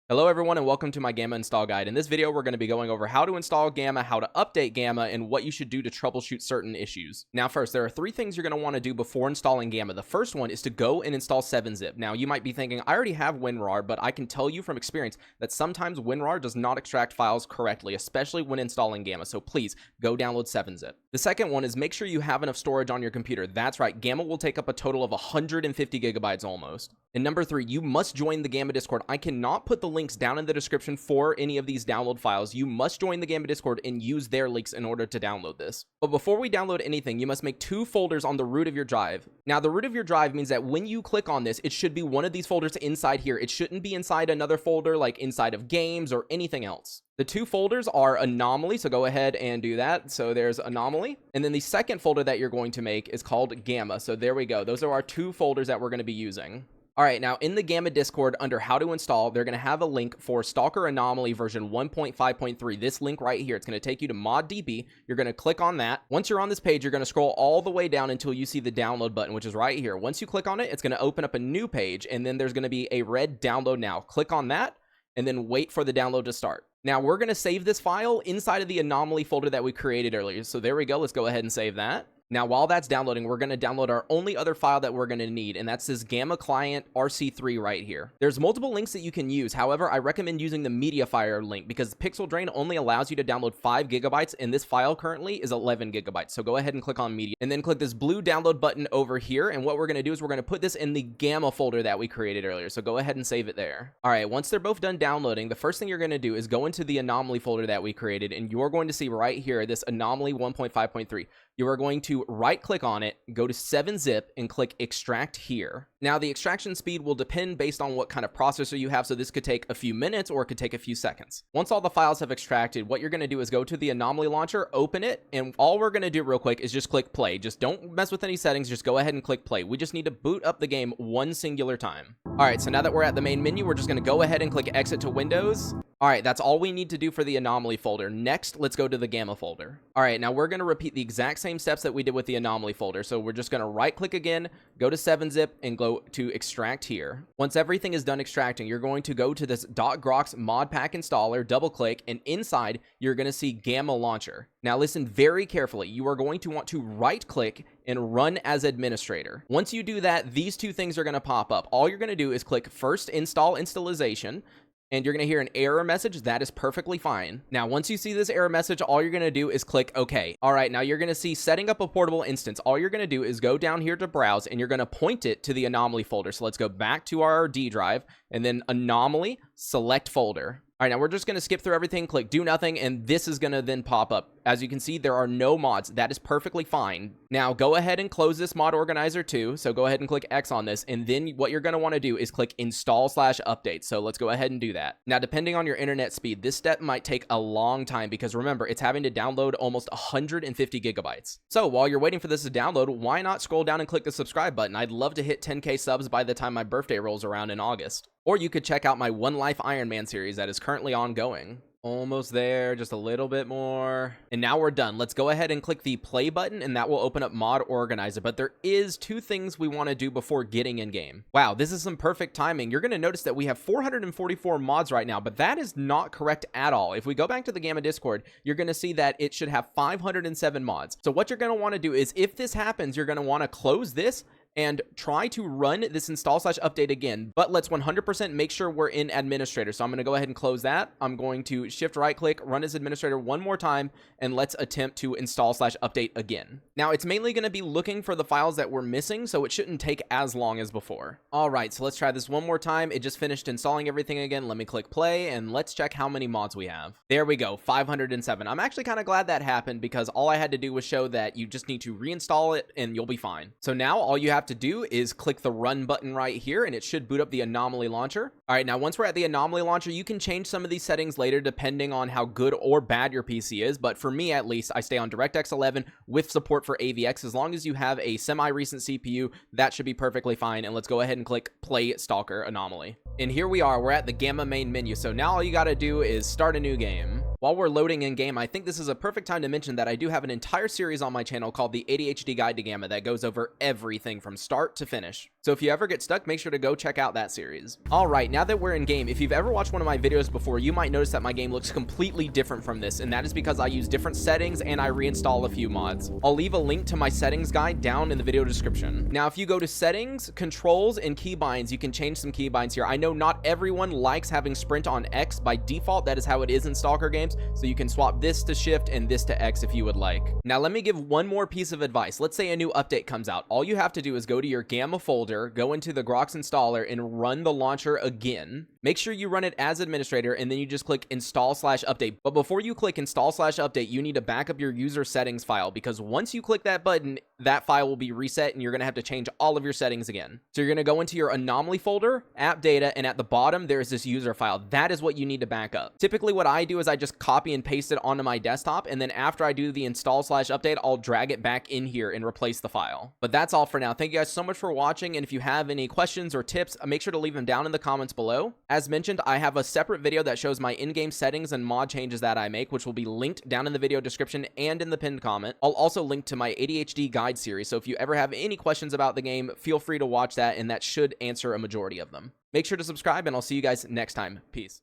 Hello everyone and welcome to my Gamma install guide. In this video, we're going to be going over how to install Gamma, how to update Gamma, and what you should do to troubleshoot certain issues. Now first, there are three things you're going to want to do before installing Gamma. The first one is to go and install 7-zip. Now you might be thinking, I already have WinRAR, but I can tell you from experience that sometimes WinRAR does not extract files correctly, especially when installing Gamma, so please go download 7-zip. The second one is make sure you have enough storage on your computer. That's right, Gamma will take up a total of 150 gigabytes almost. And number three, you must join the Gamma Discord. I cannot put the links down in the description for any of these download files. You must join the Gamma Discord and use their links in order to download this. But before we download anything, you must make two folders on the root of your drive. Now, the root of your drive means that when you click on this, it should be one of these folders inside here. It shouldn't be inside another folder like inside of games or anything else. The two folders are Anomaly, so go ahead and do that. So there's Anomaly. And then the second folder that you're going to make is called Gamma. So there we go. Those are our two folders that we're going to be using. All right, now in the Gamma Discord under how to install, they're going to have a link for S.T.A.L.K.E.R Anomaly version 1.5.3. This link right here, it's going to take you to ModDB. You're going to click on that. Once you're on this page, you're going to scroll all the way down until you see the download button, which is right here. Once you click on it, it's going to open up a new page, and then there's going to be a red download now. Click on that, and then wait for the download to start. Now, we're going to save this file inside of the Anomaly folder that we created earlier. So there we go. Let's go ahead and save that. Now, while that's downloading, we're going to download our only other file that we're going to need, and that's this Gamma Client RC3 right here. There's multiple links that you can use. However, I recommend using the MediaFire link because Pixel Drain only allows you to download 5 gigabytes, and this file currently is 11 gigabytes. So go ahead and click on Media, and then click this blue download button over here, and what we're going to do is we're going to put this in the Gamma folder that we created earlier. So go ahead and save it there. All right, once they're both done downloading, the first thing you're going to do is go into the Anomaly folder that we created, and you're going to see right here this Anomaly 1.5.3. You are going to right-click on it, go to 7-zip, and click Extract Here. Now, the extraction speed will depend based on what kind of processor you have, so this could take a few minutes or it could take a few seconds. Once all the files have extracted, what you're going to do is go to the Anomaly launcher, open it, and all we're going to do real quick is just click play. Just don't mess with any settings, just go ahead and click play. We just need to boot up the game one singular time. All right, so now that we're at the main menu, we're just going to go ahead and click Exit to Windows. All right, that's all we need to do for the Anomaly folder. Next, let's go to the Gamma folder. All right, now we're going to repeat the exact same steps that we did with the Anomaly folder. So we're just going to right-click again, go to 7-zip, and go to Extract Here. Once everything is done extracting, you're going to go to this .grox mod pack installer, double-click, and inside, you're going to see Gamma Launcher. Now listen very carefully. You are going to want to right-click and run as administrator. Once you do that, these two things are going to pop up. All you're going to do is click First Install Installation, and you're going to hear an error message. That is perfectly fine. Now, once you see this error message, all you're going to do is click OK. All right, now you're going to see setting up a portable instance. All you're going to do is go down here to browse, and you're going to point it to the Anomaly folder. So let's go back to our D drive, and then Anomaly, select folder. All right, now we're just going to skip through everything, click do nothing, and this is going to then pop up. As you can see, there are no mods. That is perfectly fine. Now, go ahead and close this mod organizer too. So go ahead and click X on this, and then what you're going to want to do is click install/update. So let's go ahead and do that. Now, depending on your internet speed, this step might take a long time because remember, it's having to download almost 150 gigabytes. So while you're waiting for this to download, why not scroll down and click the subscribe button? I'd love to hit 10K subs by the time my birthday rolls around in August. Or you could check out my One Life Iron Man series that is currently ongoing. Almost there, just a little bit more. And now we're done. Let's go ahead and click the play button, and that will open up Mod Organizer. But there is two things we want to do before getting in game. Wow, this is some perfect timing. You're going to notice that we have 444 mods right now, but that is not correct at all. If we go back to the Gamma Discord, you're going to see that it should have 507 mods. So what you're going to want to do is, if this happens, you're going to want to close this and try to run this install/update again, but let's 100% make sure we're in administrator. So I'm going to go ahead and close that. I'm going to shift right click, run as administrator one more time, and let's attempt to install/update again. Now it's mainly going to be looking for the files that we're missing, so it shouldn't take as long as before. All right, so let's try this one more time. It just finished installing everything again. Let me click play, and let's check how many mods we have. There we go, 507. I'm actually kind of glad that happened because all I had to do was show that you just need to reinstall it and you'll be fine. So now all you have to do is click the run button right here, and it should boot up the Anomaly launcher. All right, now once we're at the Anomaly launcher, you can change some of these settings later depending on how good or bad your PC is, but for me at least, I stay on DirectX 11 with support for AVX. As long as you have a semi-recent CPU, that should be perfectly fine. And let's go ahead and click play S.T.A.L.K.E.R Anomaly. And here we are, we're at the Gamma main menu. So now all you got to do is start a new game. While we're loading in game, I think this is a perfect time to mention that I do have an entire series on my channel called the ADHD Guide to Gamma that goes over everything from start to finish. So if you ever get stuck, make sure to go check out that series. All right, now that we're in game, if you've ever watched one of my videos before, you might notice that my game looks completely different from this, and that is because I use different settings and I reinstall a few mods. I'll leave a link to my settings guide down in the video description. Now, if you go to settings, controls, and keybinds, you can change some keybinds here. I know not everyone likes having sprint on X. By default, that is how it is in S.T.A.L.K.E.R games, so you can swap this to shift and this to X if you would like. Now, let me give one more piece of advice. Let's say a new update comes out. All you have to do is go to your Gamma folder, go into the Grox installer, and run the launcher again. Make sure you run it as administrator, and then you just click install/update. But before you click install/update, you need to back up your user settings file, because once you click that button, that file will be reset and you're going to have to change all of your settings again. So you're going to go into your Anomaly folder, app data, and at the bottom, there's this user file. That is what you need to back up. Typically, what I do is I just copy and paste it onto my desktop, and then after I do the install/update, I'll drag it back in here and replace the file. But that's all for now. Thank you guys so much for watching, and if you have any questions or tips, make sure to leave them down in the comments below. As mentioned, I have a separate video that shows my in-game settings and mod changes that I make, which will be linked down in the video description and in the pinned comment. I'll also link to my ADHD guide series, so if you ever have any questions about the game, feel free to watch that, and that should answer a majority of them. Make sure to subscribe, and I'll see you guys next time. Peace.